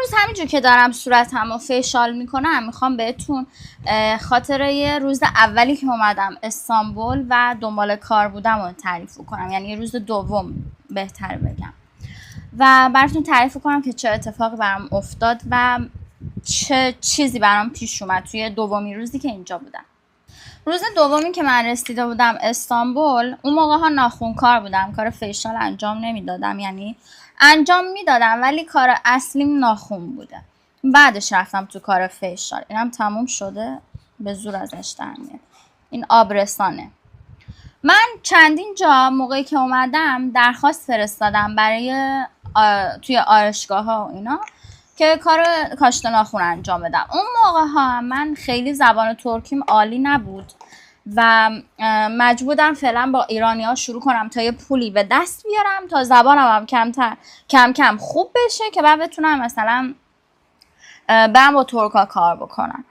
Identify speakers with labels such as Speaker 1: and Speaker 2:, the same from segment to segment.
Speaker 1: روز همینجور که دارم صورتمو فیشال میکنم میخوام بهتون خاطره یه روز اولی که اومدم استانبول و دنبال کار بودم رو تعریف کنم، یعنی یه روز دوم بهتر بگم و براتون تعریف کنم که چه اتفاقی برام افتاد و چه چیزی برام پیش اومد توی دومی روزی که اینجا بودم. روز دومی که من رسیده بودم استانبول، اون موقع ها ناخونکار بودم، کار فیشال انجام نمیدادم، یعنی انجام میدادم ولی کار اصلیم ناخون بوده. بعدش رفتم تو کار فیشال، اینم تموم شده، به زور ازش در میاد. این آبرسانه. من چندین جا موقعی که اومدم درخواست فرستادم برای توی آرایشگاه ها و اینا که کار کاشت ناخون انجام بدم. اون موقع ها من خیلی زبان ترکیم عالی نبود و مجبورم فعلا با ایرانی ها شروع کنم تا یه پولی به دست بیارم تا زبانم هم کم کم خوب بشه که بعد بتونم مثلا برم با ترکا کار بکنم.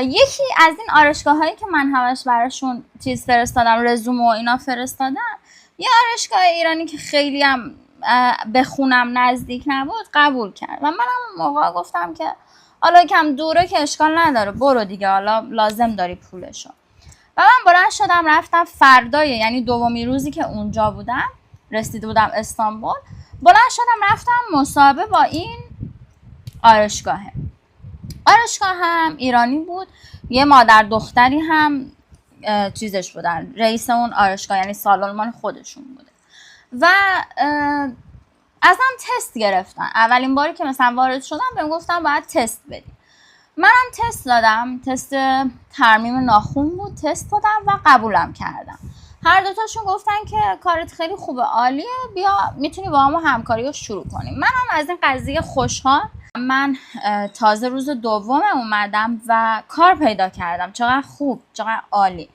Speaker 1: یکی از این آرایشگاه هایی که من همش براشون چیز فرستادم، رزومه و اینا فرستادم، یه آرایشگاه ایرانی که خیلی هم به خونم نزدیک نبود قبول کرد و منم اون موقع گفتم که حالا کم دوره که اشکال نداره، برو دیگه، حالا لازم داری پولشو. و من بلند شدم رفتم فردای، یعنی دومی روزی که اونجا بودم، رسیده بودم استانبول، بلند شدم رفتم مصاحبه با این آرایشگاهه. آرایشگاه هم ایرانی بود، یه مادر دختری هم چیزش بودن، رئیس اون آرایشگاه، یعنی سالن مال خودشون بوده و ازم تست گرفتن. اولین باری که مثلا وارد شدم بهم گفتن باید تست بدی. منم تست دادم، تست ترمیم ناخون بود، تست دادم و قبولم کردم. هر دوتاشون گفتن که کارت خیلی خوبه، عالیه، بیا میتونی با همون همکاری رو شروع کنیم. منم از این قضیه خوشحال. من تازه روز دوم اومدم و کار پیدا کردم. چقدر خوب، چقدر عالی.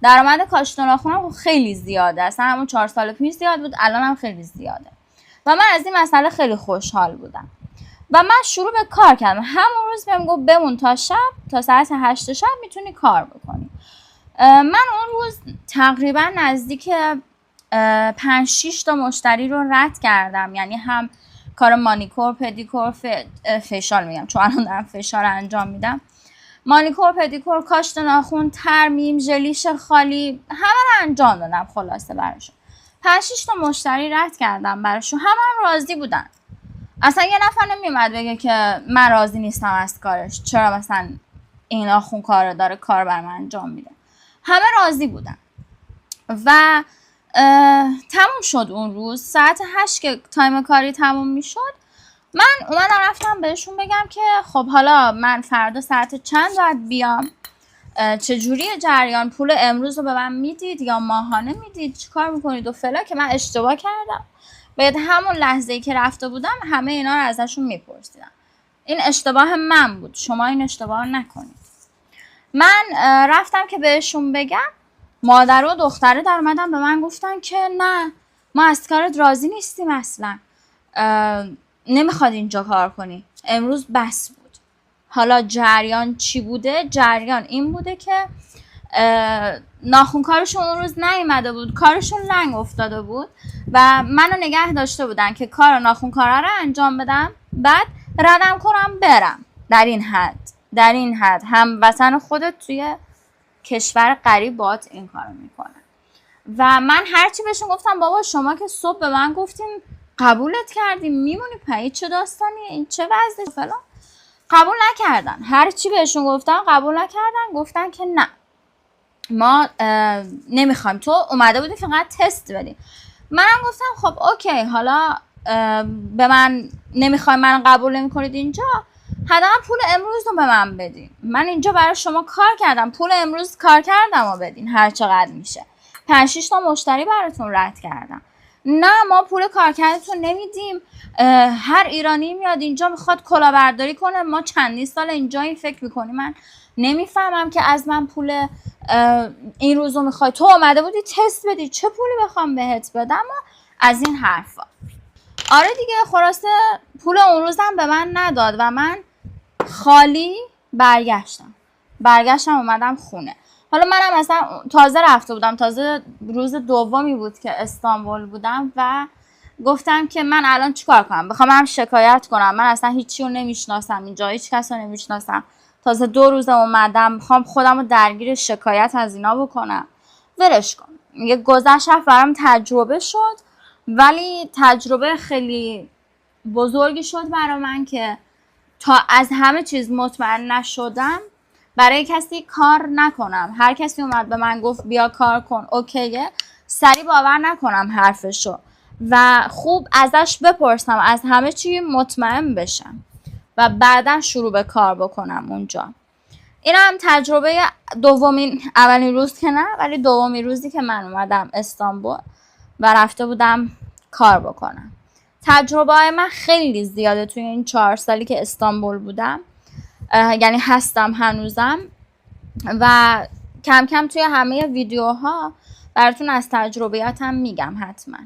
Speaker 1: درآمد کاشت ناخونم خیلی زیاده، اصلا همون 4 سال پیش زیاد بود، الان هم خیلی زیاده و من از این مسئله خیلی خوشحال بودم و من شروع به کار کردم. همون روز بهم گفت بمون تا شب، تا ساعت 8 شب میتونی کار بکنی. من اون روز تقریبا نزدیک 5-6 تا مشتری رو رد کردم، یعنی هم کار مانیکور، پدیکور، فیشال میگم چون الان دارم فیشال انجام میدم، مانیکور، پدیکور، کاشت ناخون، ترمیم، ژلیش خالی، همه رو انجام دادم. خلاصه براشون 5-6 تا مشتری رد کردم براشون، همه هم راضی بودن. اصلا یه نفر نمیومد بگه که من راضی نیستم از کارش، چرا مثلا این ناخون کار داره، کار بر من انجام میده. همه راضی بودن و تموم شد اون روز. ساعت 8 که تایم کاری تموم میشد، من اومدم رفتم بهشون بگم که خب حالا من فردا ساعت چند باید بیام، چجوری جریان، پول امروز رو به من میدید یا ماهانه میدید، چی کار میکنید و فلا، که من اشتباه کردم. باید همون لحظه‌ای که رفته بودم همه اینا رو ازشون میپرسیدم. این اشتباه من بود، شما این اشتباه نکنید. من رفتم که بهشون بگم، مادر و دختره در اومدن به من گفتن که نه، ما از کارت راضی نیستیم، اصلا نمیخواد اینجا کار کنی، امروز بس بود. حالا جریان چی بوده؟ جریان این بوده که ناخونکارشون اون روز نیومده بود، کارشون لنگ افتاده بود و منو نگه داشته بودن که کار ناخونکارا رو انجام بدم، بعد ردم کنم برم. در این حد هموطن خودت توی کشور غریب باهات این کارو میکنه. و من هرچی بهشون گفتم بابا شما که صبح به من گفتین قبولت کردیم، میمونی پایی، چه داستانیه این، چه وضعه فلان، قبول نکردن. هرچی بهشون گفتم قبول نکردن، گفتن که نه ما نمیخوایم، تو اومده بودی فقط تست بدی. منم گفتم خب اوکی، حالا به من نمیخوایم، من قبول نمیکنید اینجا، حداقل پول امروز رو به من بدین. من اینجا برای شما کار کردم، پول امروز کار کردم و بدین هر چقدر میشه. 5-6 تا مشتری براتون رد کردم. نه ما پول کارکردتون نمیدیم، هر ایرانی میاد اینجا میخواد کلاهبرداری کنه، ما چندین سال اینجا این فکر میکنیم. من نمیفهمم که از من پول این روزو میخوای، تو اومده بودی تست بدی، چه پولی بخوام بهت بدم و از این حرفا. آره دیگه، خلاصه پول اون روزم به من نداد و من خالی برگشتم اومدم خونه. حالا منم مثلا تازه رفته بودم، تازه روز دومی بود که استانبول بودم و گفتم که من الان چیکار کنم؟ بخوام هم شکایت کنم؟ من اصلا هیچی رو نمیشناسم، اینجا هیچ کس رو نمیشناسم، تازه 2 روز اومدم، میخوام خودم رو درگیر شکایت از اینا بکنم. ولش کن. یه گذشت برام تجربه شد، ولی تجربه خیلی بزرگی شد برای من که تا از همه چیز مطمئن نشدم برای کسی کار نکنم. هر کسی اومد به من گفت بیا کار کن، اوکیه، سریع باور نکنم حرفشو و خوب ازش بپرسم، از همه چی مطمئن بشم و بعدا شروع به کار بکنم اونجا. این هم تجربه اولین روز که نه، ولی دومین روزی که من اومدم استانبول و رفته بودم کار بکنم. تجربه های من خیلی زیاده توی این 4 سالی که استانبول بودم، یعنی هستم هنوزم، و کم کم توی همه ویدیوها براتون از تجربیاتم میگم حتما.